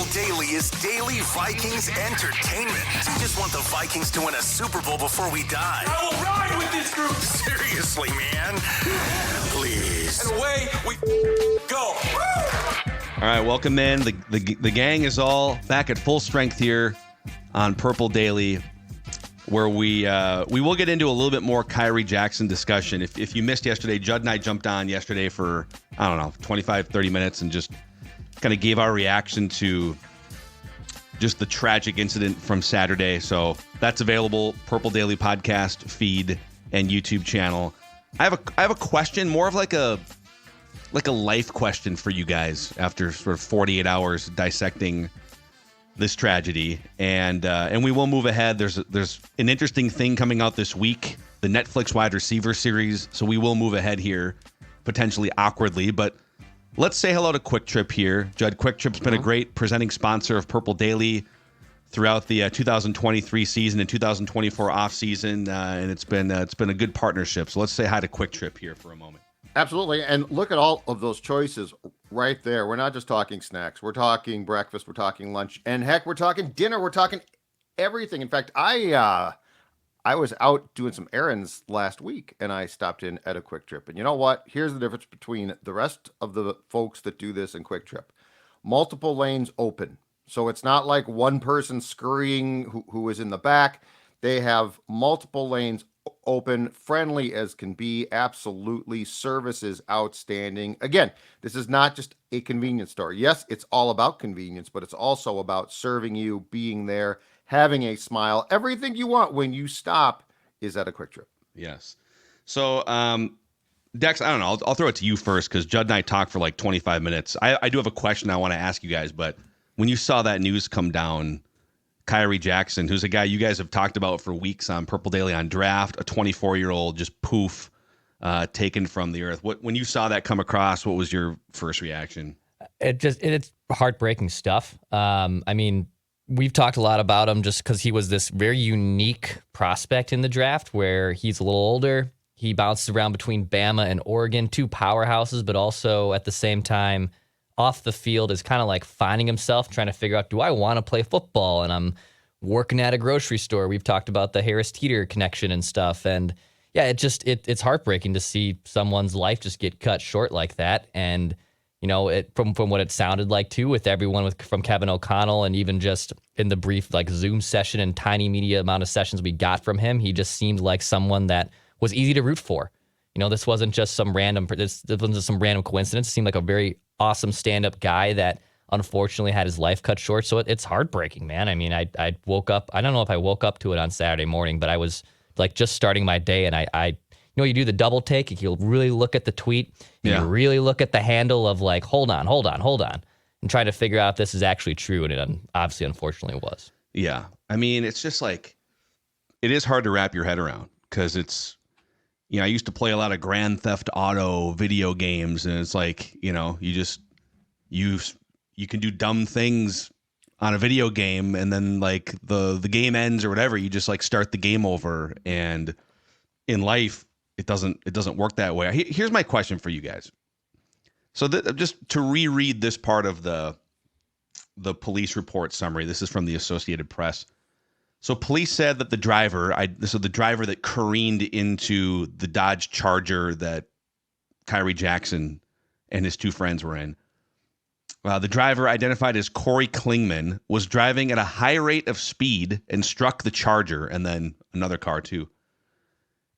Purple Daily is daily Vikings entertainment. You just want the Vikings to win a Super Bowl before we die. I will ride with this group. Seriously, man. Please. And away we go. All right, welcome in. The gang is all back at full strength here on Purple Daily, where we will get into a little bit more Khyree Jackson discussion. If you missed yesterday, Judd and I jumped on yesterday for, 25, 30 minutes and just kind of gave our reaction to just the tragic incident from Saturday. So that's available, Purple Daily podcast feed and YouTube channel. I have a question, more of like a life question for you guys after sort of 48 hours dissecting this tragedy, and we will move ahead. There's an interesting thing coming out this week, the Netflix wide receiver series. So we will move ahead here, potentially awkwardly, but let's say hello to Quick Trip here. Judd, Quick Trip's been a great presenting sponsor of Purple Daily throughout the 2023 season and 2024 off season, and it's been a good partnership. So let's say hi to Quick Trip here for a moment. Absolutely. And look at all of those choices right there. We're not just talking snacks. We're talking breakfast. We're talking lunch. And heck, we're talking dinner. We're talking everything. In fact, I was out doing some errands last week and I stopped in at a Quick Trip. And you know what? Here's the difference between the rest of the folks that do this and Quick Trip. Multiple lanes open. So it's not like one person scurrying who is in the back. They have multiple lanes open, friendly as can be. Absolutely. Service is outstanding. Again, this is not just a convenience store. Yes, it's all about convenience, but it's also about serving you, being there, having a smile. Everything you want when you stop is at a Quick Trip. Yes. So, Dex, I don't know. I'll throw it to you first because Judd and I talked for like 25 minutes. I do have a question I want to ask you guys, but when you saw that news come down, Khyree Jackson, who's a guy you guys have talked about for weeks on Purple Daily on Draft, a 24-year-old just poof, taken from the earth. When you saw that come across, what was your first reaction? It's heartbreaking stuff. I mean, we've talked a lot about him just because he was this very unique prospect in the draft where he's a little older. He bounced around between Bama and Oregon, two powerhouses, but also at the same time off the field is kind of like finding himself, trying to figure out, do I want to play football? And I'm working at a grocery store. We've talked about the Harris Teeter connection and stuff. And yeah, it's heartbreaking to see someone's life just get cut short like that. And, you know, from what it sounded like too, with everyone from Kevin O'Connell and even just in the brief like Zoom session and tiny media amount of sessions we got from him, he just seemed like someone that was easy to root for. You know, this wasn't just some random coincidence. It seemed like a very awesome stand-up guy that unfortunately had his life cut short. So it's heartbreaking, man. I mean, I woke up, I don't know if I woke up to it on Saturday morning, but I was like just starting my day and I you do the double take. You'll really look at the tweet. You really look at the handle of like, hold on, and try to figure out if this is actually true. And it obviously, unfortunately, was. Yeah. I mean, it's just like, it is hard to wrap your head around because it's, I used to play a lot of Grand Theft Auto video games, and it's like, you can do dumb things on a video game, and then like the game ends or whatever, you just like start the game over. And in life, it doesn't work that way. Here's my question for you guys. So just to reread this part of the police report summary. This is from the Associated Press. So police said that the driver that careened into the Dodge Charger that Khyree Jackson and his two friends were in, the driver, identified as Corey Klingman, was driving at a high rate of speed and struck the Charger and then another car too.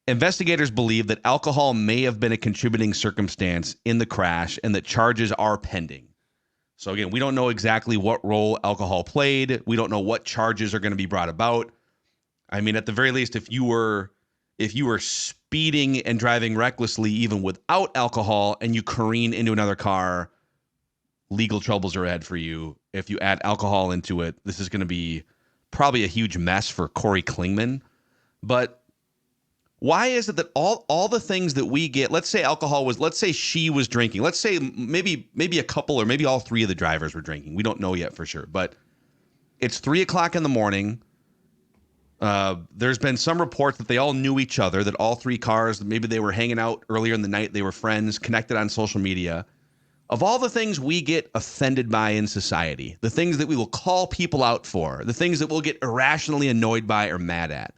Investigators believe that alcohol may have been a contributing circumstance in the crash and that charges are pending. So again, we don't know exactly what role alcohol played. We don't know what charges are going to be brought about. I mean, at the very least, if you were speeding and driving recklessly, even without alcohol, and you careen into another car, legal troubles are ahead for you. If you add alcohol into it, this is going to be probably a huge mess for Corey Klingman. But why is it that all the things that we get, let's say she was drinking, let's say maybe a couple or maybe all three of the drivers were drinking. We don't know yet for sure, but it's 3:00 in the morning. There's been some reports that they all knew each other, that all three cars, maybe they were hanging out earlier in the night, they were friends, connected on social media. Of all the things we get offended by in society, the things that we will call people out for, the things that we'll get irrationally annoyed by or mad at,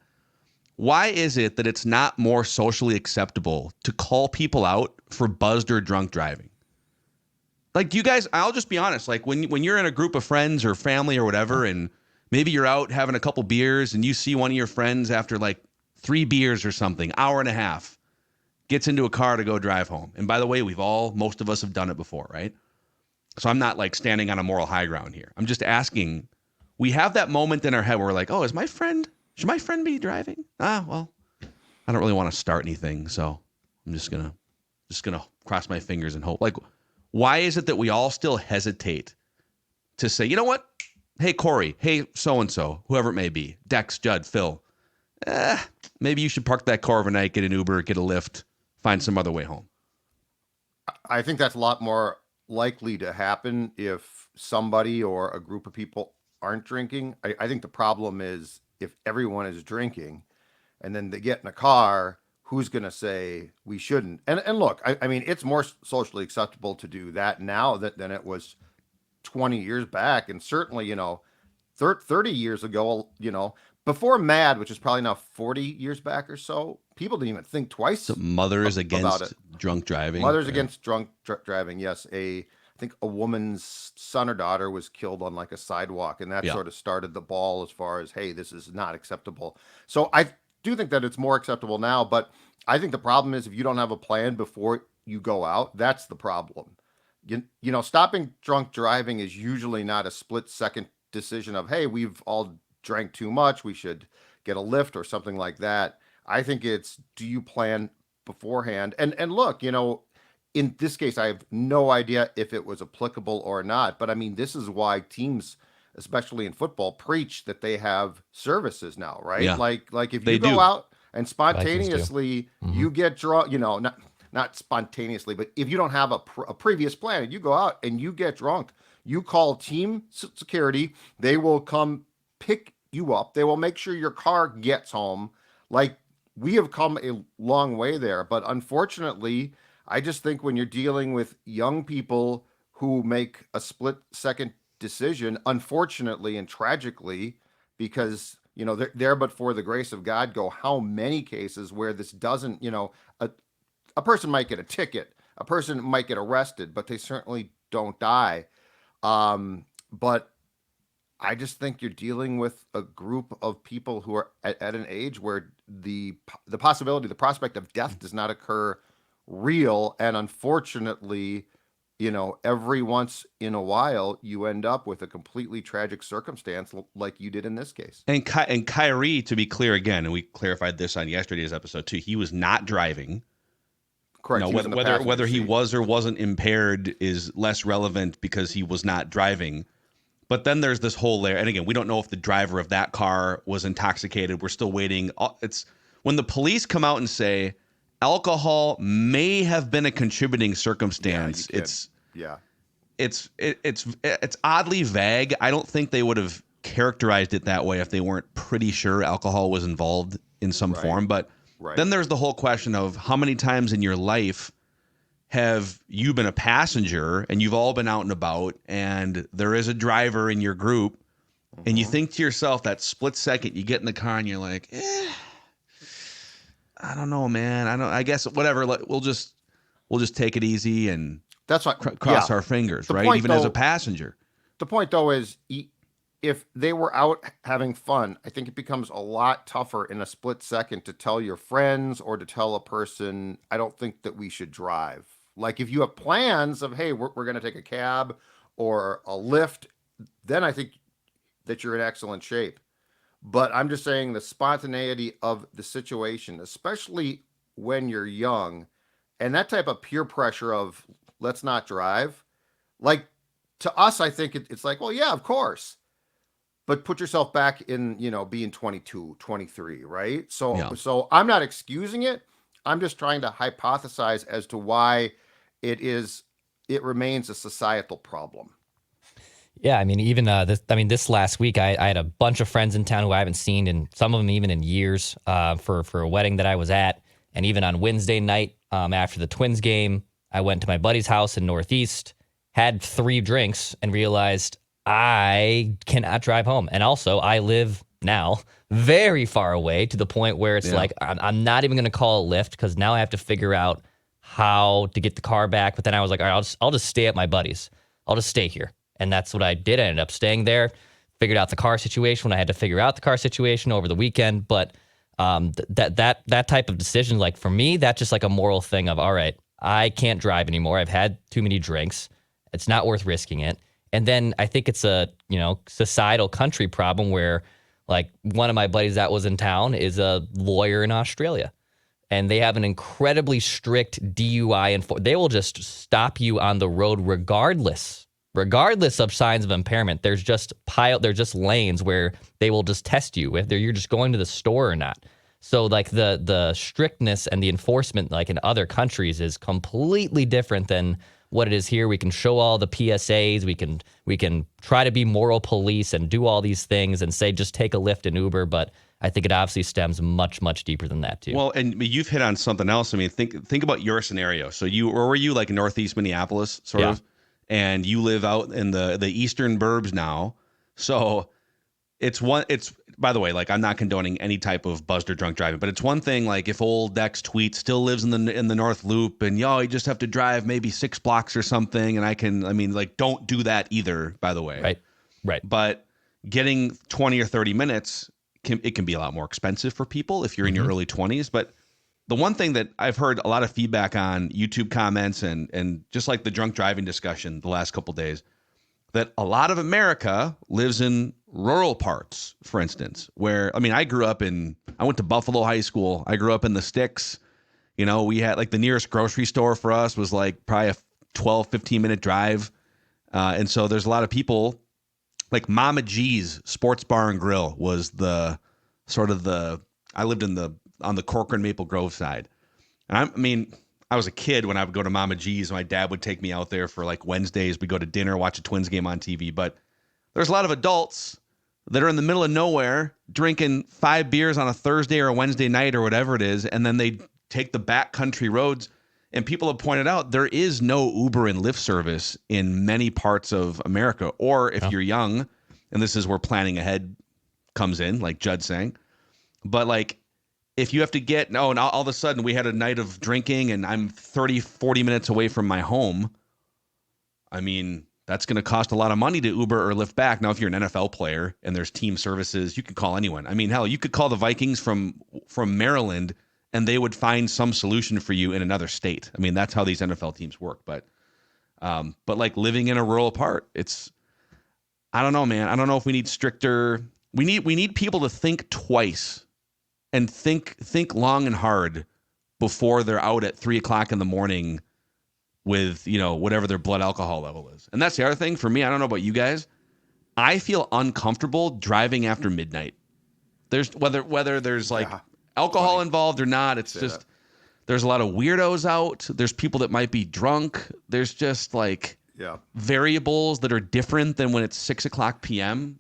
why is it that it's not more socially acceptable to call people out for buzzed or drunk driving? Like, do you guys, I'll just be honest, like when you're in a group of friends or family or whatever, and maybe you're out having a couple beers and you see one of your friends after like 3 beers or something, hour and a half, gets into a car to go drive home. And by the way, most of us have done it before, right? So I'm not like standing on a moral high ground here. I'm just asking, we have that moment in our head where we're like, oh, should my friend be driving? Well, I don't really want to start anything. So I'm just going to cross my fingers and hope. Like, why is it that we all still hesitate to say, you know what? Hey, Corey, hey, so-and-so, whoever it may be, Dex, Judd, Phil, maybe you should park that car overnight, get an Uber, get a Lyft, find some other way home. I think that's a lot more likely to happen if somebody or a group of people aren't drinking. I think the problem is if everyone is drinking and then they get in a car, who's going to say we shouldn't? And look, I mean, it's more socially acceptable to do that now than it was 20 years back. And certainly, 30 years ago, before MAD, which is probably now 40 years back or so, people didn't even think twice. So mothers about against drunk driving. Mothers against drunk driving. Yes. I think a woman's son or daughter was killed on like a sidewalk, and that sort of started the ball as far as, hey, this is not acceptable. So I do think that it's more acceptable now, but I think the problem is if you don't have a plan before you go out, that's the problem. Stopping drunk driving is usually not a split second decision of, hey, we've all drank too much, we should get a lift or something like that. I think it's, do you plan beforehand? And look, in this case, I have no idea if it was applicable or not, but I mean, this is why teams, especially in football, preach that they have services now, right? Yeah. Like if They you go do. out and spontaneously you get drunk, not spontaneously, but if you don't have a previous plan, you go out and you get drunk, you call team security, they will come pick you up. They will make sure your car gets home. Like, we have come a long way there, but unfortunately, I just think when you're dealing with young people who make a split second decision, unfortunately and tragically, because they're there but for the grace of God, go how many cases where this doesn't, a person might get a ticket, a person might get arrested, but they certainly don't die. But I just think you're dealing with a group of people who are at an age where the prospect of death does not occur real. And unfortunately, every once in a while, you end up with a completely tragic circumstance like you did in this case. And Khyree, to be clear again, and we clarified this on yesterday's episode too, he was not driving. Correct. Whether he was or wasn't impaired is less relevant because he was not driving. But then there's this whole layer, and again, we don't know if the driver of that car was intoxicated. We're still waiting. It's when the police come out and say alcohol may have been a contributing circumstance. It's oddly vague. I don't think they would have characterized it that way if they weren't pretty sure alcohol was involved in some form. But then there's the whole question of how many times in your life have you been a passenger and you've all been out and about and there is a driver in your group and you think to yourself that split second you get in the car and you're like, I don't know, man. I guess whatever. We'll just take it easy and that's what cross our fingers, right? Point, even as a passenger. The point though is if they were out having fun, I think it becomes a lot tougher in a split second to tell your friends or to tell a person, I don't think that we should drive. Like if you have plans of, hey, we're going to take a cab or a Lyft, then I think that you're in excellent shape. But I'm just saying the spontaneity of the situation, especially when you're young, and that type of peer pressure of let's not drive, like to us, I think it's like, well, yeah, of course. But put yourself back in, being 22, 23, right? So I'm not excusing it. I'm just trying to hypothesize as to why it remains a societal problem. Yeah, I mean, even this last week, I had a bunch of friends in town who I haven't seen, and some of them even in years, for a wedding that I was at. And even on Wednesday night, after the Twins game, I went to my buddy's house in Northeast, had 3 drinks and realized I cannot drive home. And also, I live now very far away to the point where it's like, I'm not even going to call a Lyft because now I have to figure out how to get the car back. But then I was like, all right, I'll just stay at my buddy's. I'll just stay here. And that's what I did. I ended up staying there, figured out the car situation when I had to figure out the car situation over the weekend. But that type of decision, like for me, that's just like a moral thing of, all right, I can't drive anymore. I've had too many drinks. It's not worth risking it. And then I think it's a, societal country problem where like one of my buddies that was in town is a lawyer in Australia. And they have an incredibly strict DUI. They will just stop you on the road regardless of signs of impairment. There's just lanes where they will just test you if you're just going to the store or not. So like the strictness and the enforcement like in other countries is completely different than what it is here. We can show all the PSAs. We can try to be moral police and do all these things and say just take a Lyft and Uber, but I think it obviously stems much, much deeper than that too. Well, and you've hit on something else. I mean, think about your scenario. So where were you, like in Northeast Minneapolis, sort of? And you live out in the eastern burbs now. So it's by the way, like I'm not condoning any type of buzzed or drunk driving, but it's one thing like if old Dex Tweet still lives in the North Loop and you just have to drive maybe 6 blocks or something, and don't do that either, by the way. Right. But getting 20 or 30 minutes can be a lot more expensive for people if you're in your early 20s. But the one thing that I've heard a lot of feedback on YouTube comments and just like the drunk driving discussion the last couple of days, that a lot of America lives in rural parts, for instance, where, I went to Buffalo High School. I grew up in the sticks. We had like the nearest grocery store for us was like probably a 12, 15-minute drive. And so there's a lot of people like Mama G's Sports Bar and Grill was I lived on the Corcoran Maple Grove side. And I was a kid when I would go to Mama G's. My dad would take me out there for like Wednesdays. We'd go to dinner, watch a Twins game on TV. But there's a lot of adults that are in the middle of nowhere drinking 5 beers on a Thursday or a Wednesday night or whatever it is. And then they take the back country roads. And people have pointed out there is no Uber and Lyft service in many parts of America. Or if you're young, and this is where planning ahead comes in, like Judd saying. But like, if you have to and all of a sudden we had a night of drinking and I'm 30, 40 minutes away from my home, that's going to cost a lot of money to Uber or Lyft back. Now, if you're an NFL player and there's team services, you can call anyone. Hell, you could call the Vikings from Maryland and they would find some solution for you in another state. That's how these NFL teams work. But like living in a rural part, I don't know, man. I don't know if we need stricter. We need people to think twice. And think long and hard before they're out at 3:00 in the morning with, whatever their blood alcohol level is. And that's the other thing for me. I don't know about you guys. I feel uncomfortable driving after midnight. There's whether there's like alcohol involved or not. It's just there's a lot of weirdos out. There's people that might be drunk. There's just like variables that are different than when it's 6:00 p.m.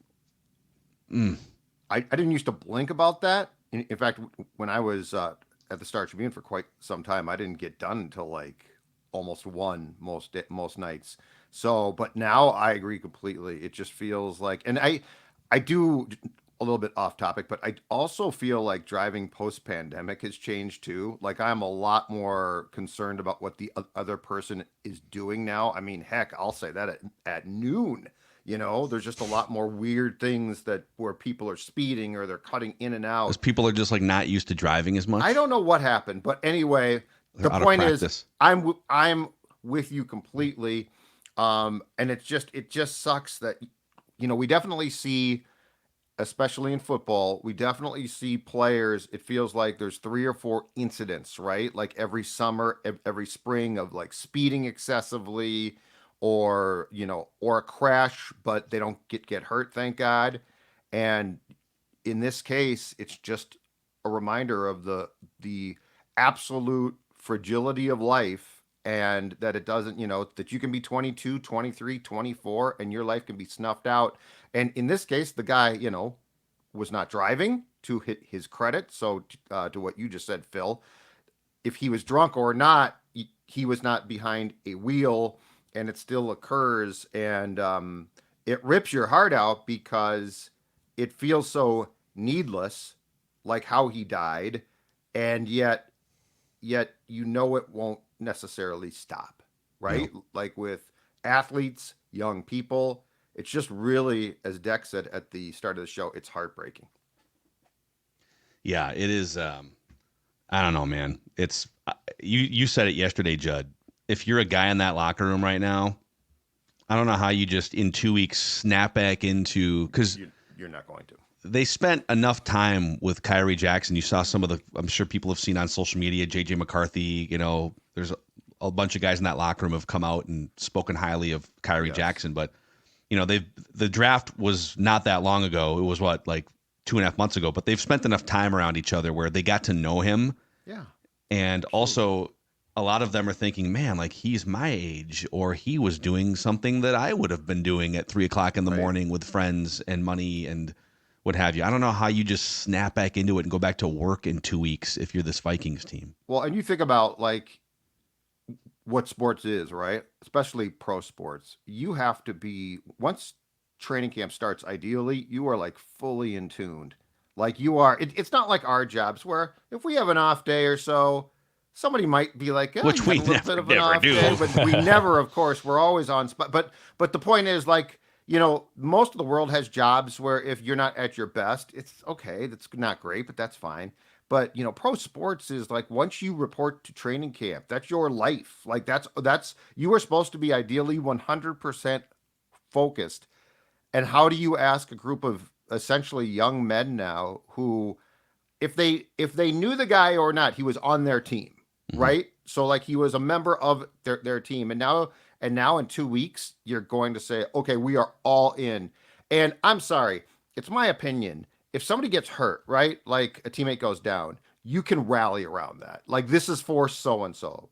I didn't used to blink about that. In fact, when I was at the Star Tribune for quite some time, I didn't get done until like almost 1 most nights. So, but now I agree completely. It just feels like, and I do a little bit off topic, but I also feel like driving post-pandemic has changed too. Like I'm a lot more concerned about what the other person is doing now. Heck, I'll say that at noon. There's just a lot more weird things where people are speeding or they're cutting in and out. Because people are just like not used to driving as much. I don't know what happened, but anyway, the point is, I'm with you completely, and it just sucks that we definitely see, especially in football, we definitely see players. It feels like there's 3 or 4 incidents, right? Like every summer, every spring of like speeding excessively. Or a crash, but they don't get hurt, thank God. And in this case, it's just a reminder of the absolute fragility of life, and that it doesn't, that you can be 22, 23, 24, and your life can be snuffed out. And in this case, the guy, was not driving, to hit his credit. So to what you just said, Phil, if he was drunk or not, he was not behind a wheel. and it still occurs, and it rips your heart out because it feels so needless, like how he died, and yet it won't necessarily stop, right? No. Like with athletes, young people, it's just really, as Deck said at the start of the show, it's heartbreaking. Yeah, it is. I don't know, man. It's you said it yesterday, Judd. If you're a guy in that locker room right now, I don't know how you just in 2 weeks snap back into, because You're not going to. they spent enough time with Khyree Jackson. You saw some of the, I'm sure people have seen on social media, JJ McCarthy, there's a bunch of guys in that locker room have come out and spoken highly of Khyree Jackson. But, the draft was not that long ago. It was like 2.5 months ago, but they've spent enough time around each other where they got to know him. Yeah. And also a lot of them are thinking, man, like he's my age, or he was doing something that I would have been doing at 3:00 in the morning with friends and money and what have you. I don't know how you just snap back into it and go back to work in 2 weeks if you're this Vikings team. Well, and you think about like what sports is, right? Especially pro sports. You have to be, once training camp starts, ideally, you are like fully in tuned. Like you are, it's not like our jobs where if we have an off day or so, somebody might be like, which we never do. Day, but we never, of course, we're always on spot. But the point is, like, most of the world has jobs where if you're not at your best, it's okay. That's not great, but that's fine. But pro sports is like once you report to training camp, that's your life. Like that's you are supposed to be ideally 100% focused. And how do you ask a group of essentially young men now who, if they knew the guy or not, he was on their team, right? So like he was a member of their team, and now in 2 weeks you're going to say, okay, we are all in. And I'm sorry, it's my opinion. If somebody gets hurt, right, like a teammate goes down, you can rally around that. Like this is for so and so.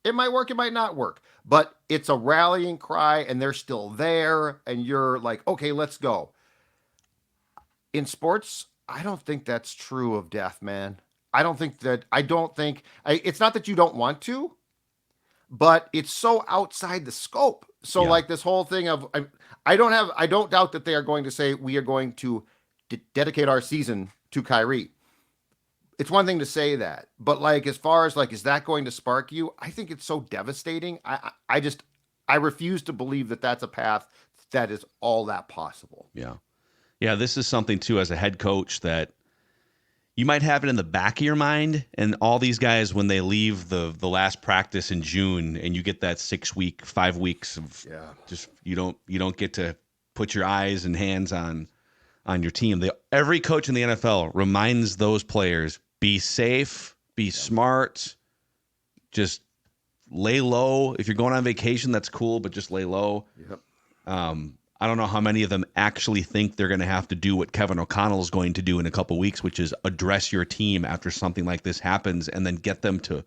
It might work, it might not work, but it's a rallying cry, and they're still there, and you're like, okay, let's go. In sports, I don't think that's true of death, man. It's not that you don't want to, but it's so outside the scope. So like this whole thing of, I don't doubt that they are going to say, we are going to dedicate our season to Khyree. It's one thing to say that, but like, as far as like, is that going to spark you? I think it's so devastating. I refuse to believe that that's a path that is all that possible. Yeah. Yeah. This is something too, as a head coach, that you might have it in the back of your mind, and all these guys, when they leave the last practice in June, and you get that 5 weeks of just, you don't get to put your eyes and hands on your team. Every coach in the NFL reminds those players, be safe, be smart, just lay low. If you're going on vacation, that's cool, but just lay low. Yep. I don't know how many of them actually think they're going to have to do what Kevin O'Connell is going to do in a couple weeks, which is address your team after something like this happens, and then get them to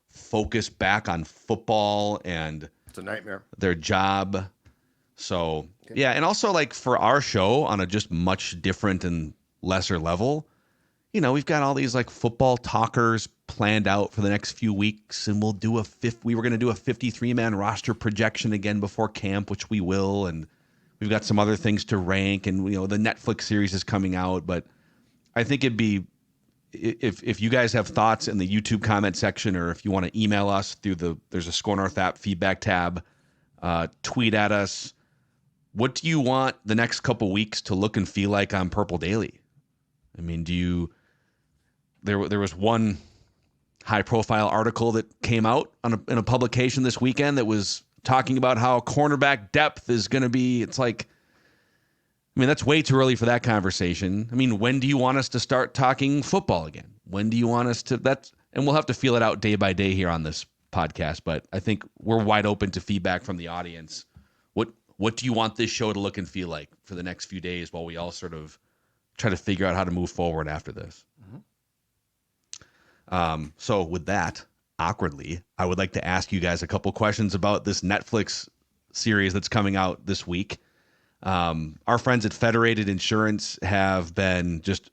focus back on football and it's a nightmare, their job. So yeah. And also, like, for our show on a just much different and lesser level, we've got all these like football talkers planned out for the next few weeks, and we were going to do a 53-man roster projection again before camp, which we will. And we've got some other things to rank, and the Netflix series is coming out. But I think it'd be, if you guys have thoughts in the YouTube comment section, or if you want to email us through there's a Score North app feedback tab, tweet at us. What do you want the next couple weeks to look and feel like on Purple Daily? I mean, there was one high-profile article that came out in a publication this weekend that was talking about how cornerback depth is going to be. It's like, I mean, that's way too early for that conversation. I mean, when do you want us to start talking football again? When do you want us to? And we'll have to feel it out day by day here on this podcast. But I think we're wide open to feedback from the audience. What do you want this show to look and feel like for the next few days, while we all sort of try to figure out how to move forward after this? So with that, awkwardly, I would like to ask you guys a couple questions about this Netflix series that's coming out this week. Our friends at Federated Insurance have been just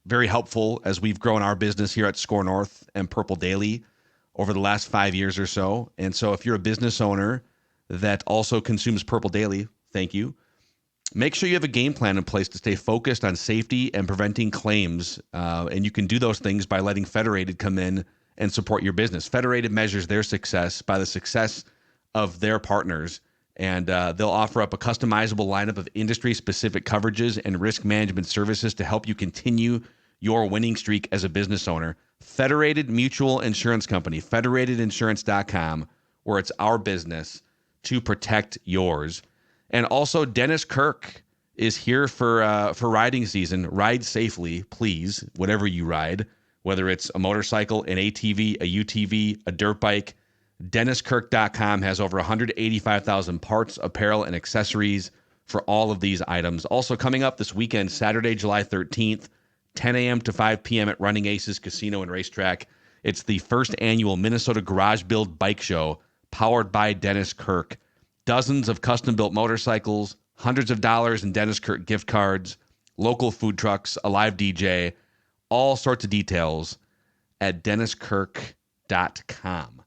very helpful as we've grown our business here at Score North and Purple Daily over the last 5 years or so. And so if you're a business owner that also consumes Purple Daily. Thank you. Make sure you have a game plan in place to stay focused on safety and preventing claims. And you can do those things by letting Federated come in and support your business. Federated measures their success by the success of their partners. And they'll offer up a customizable lineup of industry-specific coverages and risk management services to help you continue your winning streak as a business owner. Federated Mutual Insurance Company, federatedinsurance.com, where it's our business to protect yours. And also, Dennis Kirk is here for riding season. Ride safely, please, whatever you ride, whether it's a motorcycle, an ATV, a UTV, a dirt bike. DennisKirk.com has over 185,000 parts, apparel, and accessories for all of these items. Also coming up this weekend, Saturday, July 13th, 10 a.m. to 5 p.m. at Running Aces Casino and Racetrack. It's the first annual Minnesota Garage Build Bike Show powered by Dennis Kirk. Dozens of custom-built motorcycles, hundreds of dollars in Dennis Kirk gift cards, local food trucks, a live DJ, all sorts of details at DennisKirk.com.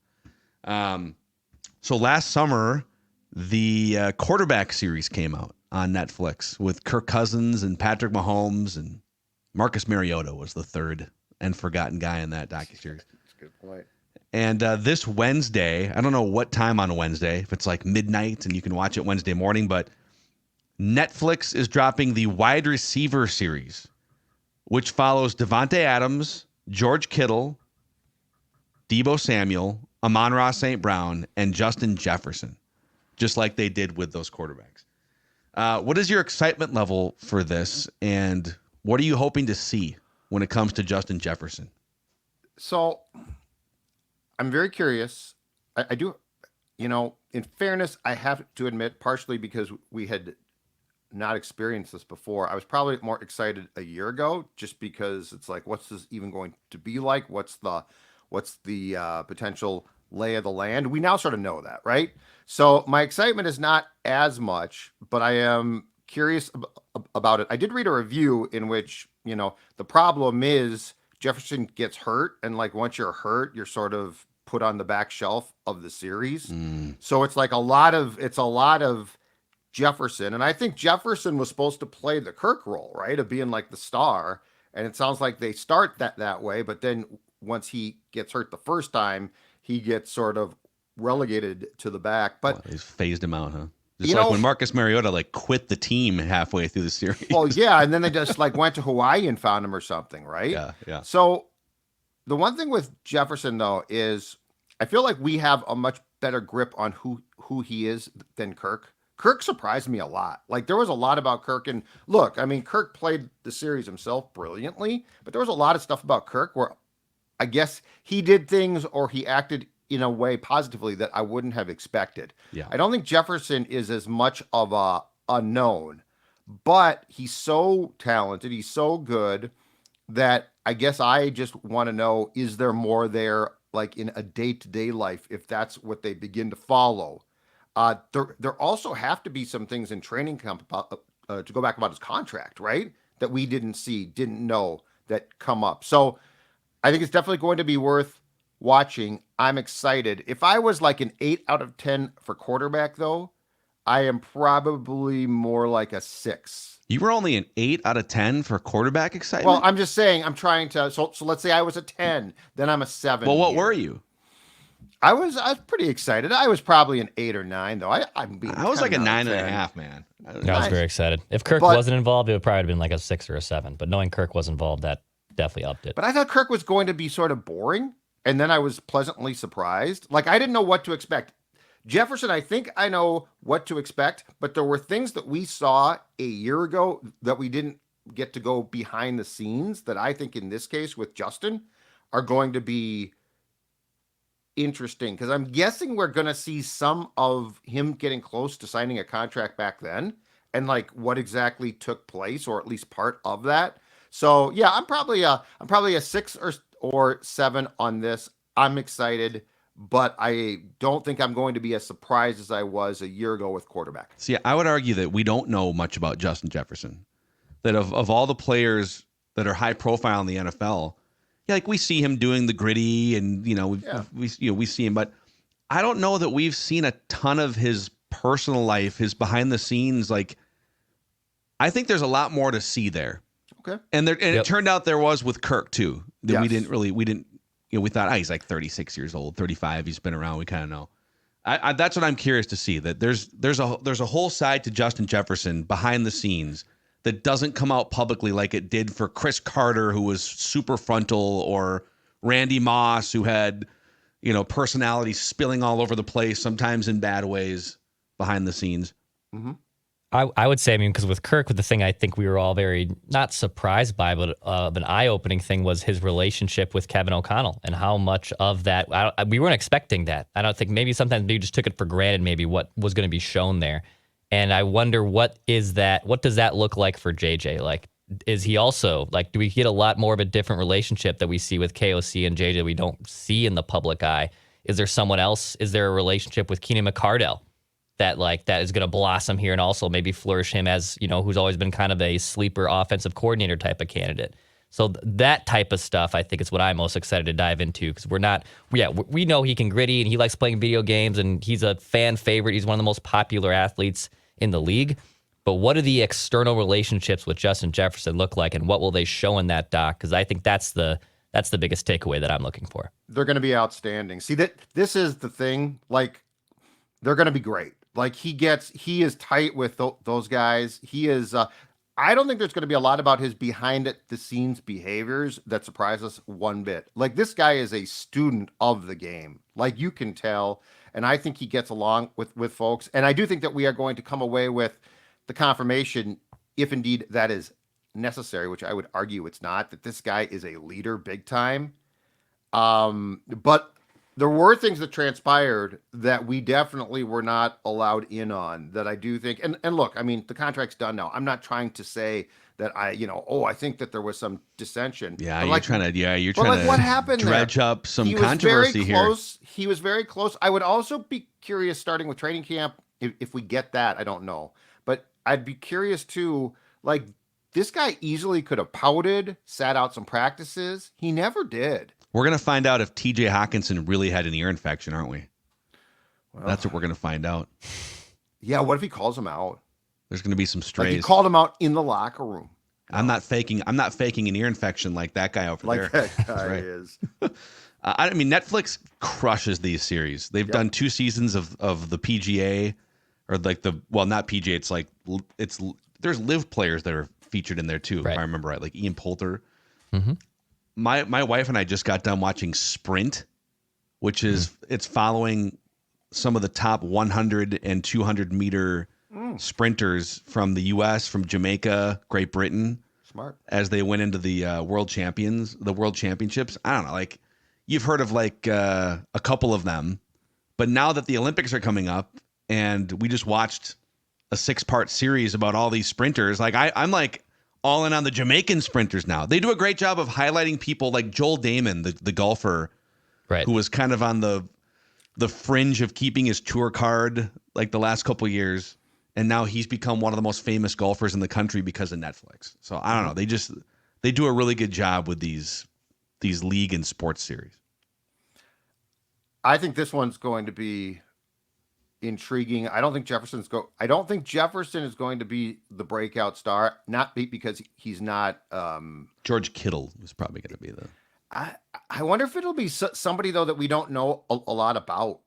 So last summer, the quarterback series came out on Netflix with Kirk Cousins and Patrick Mahomes, and Marcus Mariota was the third and forgotten guy in that docuseries. That's a good point. And this Wednesday, I don't know what time on Wednesday, if it's like midnight and you can watch it Wednesday morning, but Netflix is dropping the wide receiver series, which follows Devontae Adams, George Kittle, Deebo Samuel, Amon-Ra St. Brown, and Justin Jefferson, just like they did with those quarterbacks. What is your excitement level for this, and what are you hoping to see when it comes to Justin Jefferson? So I'm very curious. I do, in fairness, I have to admit, partially because we had not experienced this before, I was probably more excited a year ago, just because it's like, what's this even going to be like? What's the potential lay of the land? We now sort of know that, right? So my excitement is not as much, but I am curious about it. I did read a review in which, the problem is Jefferson gets hurt, and like once you're hurt, you're sort of put on the back shelf of the series. So it's like a lot of Jefferson, and I think Jefferson was supposed to play the Kirk role, right, of being like the star, and it sounds like they start that way, but then once he gets hurt the first time, he gets sort of relegated to the back. But He's phased him out, huh? Just like when Marcus Mariota quit the team halfway through the series. Well, yeah, and then they just went to Hawaii and found him or something, right? Yeah. So the one thing with Jefferson though is I feel like we have a much better grip on who he is than Kirk. Kirk surprised me a lot. Like there was a lot about Kirk, and look, I mean, Kirk played the series himself brilliantly, but there was a lot of stuff about Kirk where I guess he did things or he acted in a way positively that I wouldn't have expected. Yeah. I don't think Jefferson is as much of a unknown, but he's so talented, he's so good that I guess I just want to know, is there more there, like in a day-to-day life, if that's what they begin to follow? There also have to be some things in training camp to go back about his contract, right? That we didn't know that come up. So I think it's definitely going to be worth watching. I'm excited. If I was like an 8 out of 10 for quarterback, though, I am probably more like a 6. You were only an 8 out of 10 for quarterback excitement? Well, I'm just saying, I'm trying to. So let's say I was a 10, then I'm a 7. Well, what were you? I was pretty excited. I was probably an 8 or 9, though. I was like a 9.5, man. I was very excited. If Kirk wasn't involved, it would probably have been like a 6 or a 7. But knowing Kirk was involved, that definitely upped it. But I thought Kirk was going to be sort of boring, and then I was pleasantly surprised. Like, I didn't know what to expect. Jefferson, I think I know what to expect, but there were things that we saw a year ago that we didn't get to go behind the scenes that I think in this case with Justin are going to be interesting, because I'm guessing we're going to see some of him getting close to signing a contract back then and like what exactly took place, or at least part of that. So yeah, I'm probably a 6 or 7 on this. I'm excited, but I don't think I'm going to be as surprised as I was a year ago with quarterback. See, I would argue that we don't know much about Justin Jefferson. That of all the players that are high profile in the NFL, yeah, like we see him doing the gritty, and we see him, but I don't know that we've seen a ton of his personal life, his behind the scenes, like I think there's a lot more to see there. Okay. And it turned out there was with Kirk too. That we didn't, we thought, he's like 36 years old, 35. He's been around. We kind of know. That's what I'm curious to see. That there's a whole side to Justin Jefferson behind the scenes that doesn't come out publicly like it did for Chris Carter, who was super frontal, or Randy Moss, who had, personality spilling all over the place, sometimes in bad ways behind the scenes. Mm-hmm. I would say, because with Kirk, with the thing I think we were all very not surprised by, but an eye-opening thing was his relationship with Kevin O'Connell and how much of that we weren't expecting that. I don't think maybe sometimes we just took it for granted, maybe what was going to be shown there. And I wonder what does that look like for JJ? Like, is he also like, do we get a lot more of a different relationship that we see with KOC and JJ we don't see in the public eye? Is there someone else? Is there a relationship with Keenan McCardell that is going to blossom here and also maybe flourish him as, who's always been kind of a sleeper offensive coordinator type of candidate? So that type of stuff, I think, is what I'm most excited to dive into, because we know he can gritty and he likes playing video games and he's a fan favorite. He's one of the most popular athletes in the league. But what do the external relationships with Justin Jefferson look like, and what will they show in that doc? Because I think that's the biggest takeaway that I'm looking for. They're going to be outstanding. See, this is the thing. Like, they're going to be great. Like, he is tight with those guys. He is. I don't think there's going to be a lot about his behind the scenes behaviors that surprise us one bit. Like, this guy is a student of the game. Like, you can tell. And I think he gets along with folks. And I do think that we are going to come away with the confirmation, if indeed that is necessary, which I would argue it's not, that this guy is a leader big time. But there were things that transpired that we definitely were not allowed in on, that I do think, and look, the contract's done now. I'm not trying to say that I think that there was some dissension. Yeah, but you're trying to what happened dredge there? up some He was controversy very close. Here. He was very close. I would also be curious, starting with training camp, if we get that, I don't know. But I'd be curious too, like, this guy easily could have pouted, sat out some practices. He never did. We're going to find out if TJ Hawkinson really had an ear infection, aren't we? Well, that's what we're going to find out. Yeah, what if he calls him out? There's going to be some strays. Like, he called him out in the locker room. No. I'm not faking an ear infection like that guy over there. Like that guy is. Netflix crushes these series. They've done 2 seasons of the PGA, or like not PGA. There's live players that are featured in there too, right, if I remember right, like Ian Poulter. Mm-hmm. My wife and I just got done watching Sprint, which is it's following some of the top 100 and 200 meter sprinters from the U.S., from Jamaica, Great Britain. Smart. As they went into the world championships. I don't know, like, you've heard of like a couple of them, but now that the Olympics are coming up and we just watched a 6-part series about all these sprinters, like I'm like all in on the Jamaican sprinters now. They do a great job of highlighting people like Joel Damon, the golfer, right, who was kind of on the fringe of keeping his tour card like the last couple of years, and now he's become one of the most famous golfers in the country because of Netflix. So I don't know, they do a really good job with these league and sports series. I think this one's going to be intriguing. I don't think Jefferson is going to be the breakout star, not because he's not. George Kittle is probably going to be the. I wonder if it'll be somebody though that we don't know a lot about.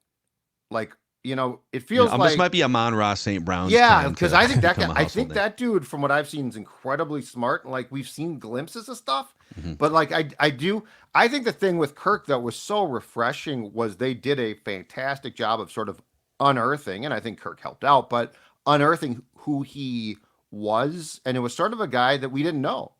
Like, it feels like this might be Amon-Ra St. Brown. Yeah, because I think that dude, from what I've seen, is incredibly smart. And like, we've seen glimpses of stuff, but like I think the thing with Kirk that was so refreshing was they did a fantastic job of sort of unearthing, and I think Kirk helped out, but unearthing who he was, and it was sort of a guy that we didn't know.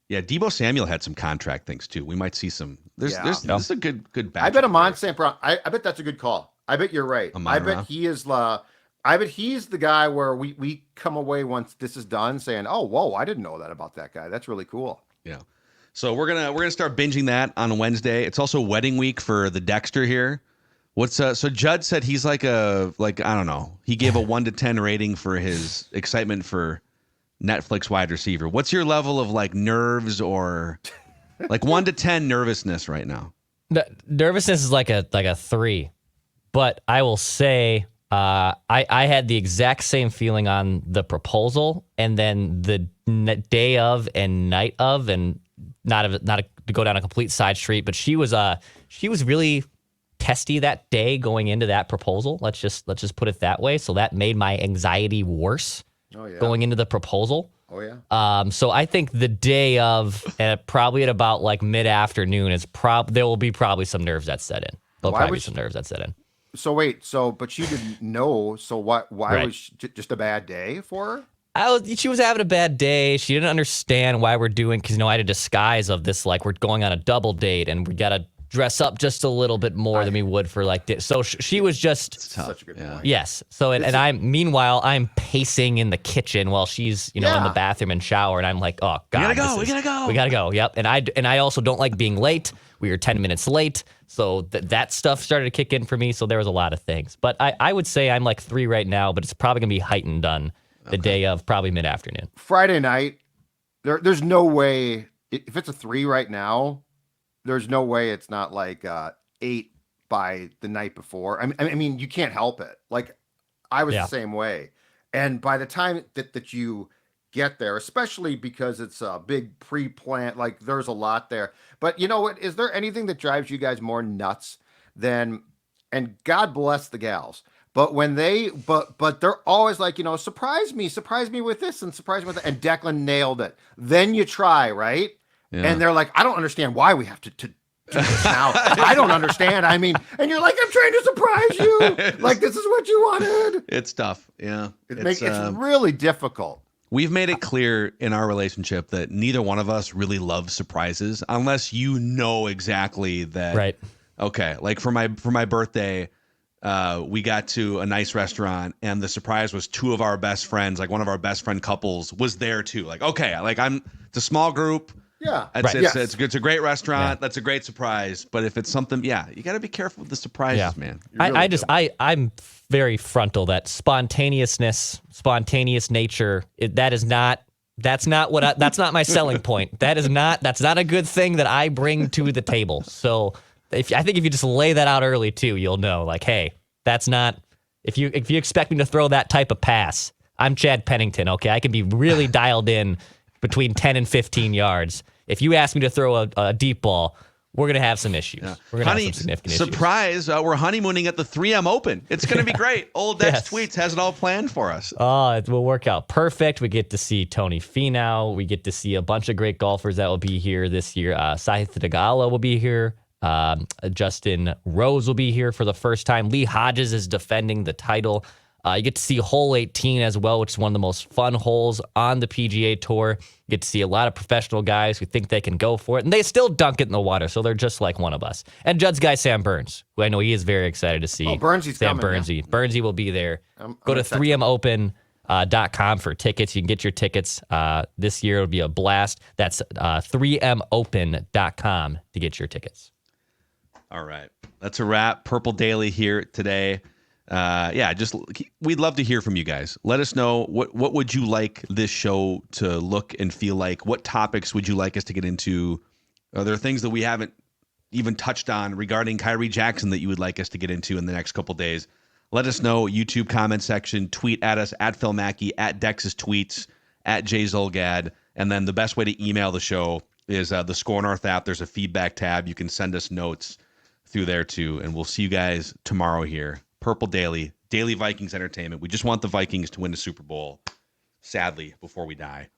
Yeah, Deebo Samuel had some contract things too. We might see some. This is a good batch. I bet Amon St. Brown. I bet that's a good call. I bet you're right. I bet he is. I bet he's the guy where we come away once this is done saying, "Oh, whoa, I didn't know that about that guy. That's really cool." Yeah. So we're gonna start binging that on Wednesday. It's also wedding week for the Dexter here. So Judd said he's like I don't know. He gave a 1 to 10 rating for his excitement for Netflix wide receiver. What's your level of like nerves, or like 1 to 10 nervousness right now? Nervousness is like a 3, but I will say I had the exact same feeling on the proposal, and then the day of and night of, and not to go down a complete side street, but she was really testy that day going into that proposal. Let's just put it that way. So that made my anxiety worse going into the proposal. Oh yeah. So I think the day of, probably at about like mid-afternoon, there will be probably some nerves that set in. There'll probably be some nerves that set in. So wait, but she didn't know. So why Right. was just a bad day for her? She was having a bad day. She didn't understand why we're doing, because I had a disguise of this, like we're going on a double date and we got to dress up just a little bit more than we would for like this. So she was just Such a good point. Yes. So meanwhile I'm pacing in the kitchen while she's in the bathroom and shower, and I'm like, oh god, we gotta go. Yep. And I also don't like being late. We were 10 minutes late, so that stuff started to kick in for me. So there was a lot of things, but I would say I'm like 3 right now, but it's probably gonna be heightened on the day of, probably mid-afternoon. Friday night, there's no way, if it's a 3 right now, there's no way it's not like 8 by the night before. I mean, you can't help it. Like, I was the same way. And by the time that you get there, especially because it's a big pre-plant, like there's a lot there. But you know what? Is there anything that drives you guys more nuts than, and God bless the gals, but when but they're always like, surprise me with this and surprise me with that. And Declan nailed it. Then you try, right? Yeah. And they're like, I don't understand why we have to do this now. I don't understand. I mean, and you're like, I'm trying to surprise you. Like, this is what you wanted. It's tough. Yeah. It's really difficult. We've made it clear in our relationship that neither one of us really loves surprises unless you know exactly that. Right. Okay. Like for my birthday, we got to a nice restaurant, and the surprise was 2 of our best friends, like one of our best friend couples was there too. Like, okay, like it's a small group. Yeah. It's a great restaurant. Yeah. That's a great surprise. But if it's something, you got to be careful with the surprises, man. I'm very frontal. That spontaneous nature, that's not my selling point. That's not a good thing that I bring to the table. So I think if you just lay that out early too, you'll know, like, hey, that's not, if you expect me to throw that type of pass, I'm Chad Pennington. Okay. I can be really dialed in between 10 and 15 yards. If you ask me to throw a deep ball, we're going to have some issues. Yeah. We're going to have some significant surprise, issues. We're honeymooning at the 3M Open. It's going to be great. Old Dex Tweets has it all planned for us. Oh, it will work out perfect. We get to see Tony Finau. We get to see a bunch of great golfers that will be here this year. Sahith Theegala will be here. Justin Rose will be here for the first time. Lee Hodges is defending the title. You get to see hole 18 as well, which is one of the most fun holes on the PGA Tour. You get to see a lot of professional guys who think they can go for it, and they still dunk it in the water, so they're just like one of us. And Judd's guy, Sam Burns, who I know he is very excited to see. Oh, Burnsy's Sam coming. Burnsy. Yeah. Burnsy will be there. Go to 3mopen.com for tickets. You can get your tickets. This year it'll be a blast. That's 3mopen.com to get your tickets. All right. That's a wrap. Purple Daily here today. We'd love to hear from you guys. Let us know what would you like this show to look and feel like? What topics would you like us to get into? Are there things that we haven't even touched on regarding Khyree Jackson that you would like us to get into in the next couple days? Let us know. YouTube comment section, tweet at us, at Phil Mackey, at Dex's Tweets, at Jay Zolgad. And then the best way to email the show is the Score North app. There's a feedback tab. You can send us notes through there too. And we'll see you guys tomorrow here. Purple Daily Vikings entertainment. We just want the Vikings to win the Super Bowl, sadly, before we die.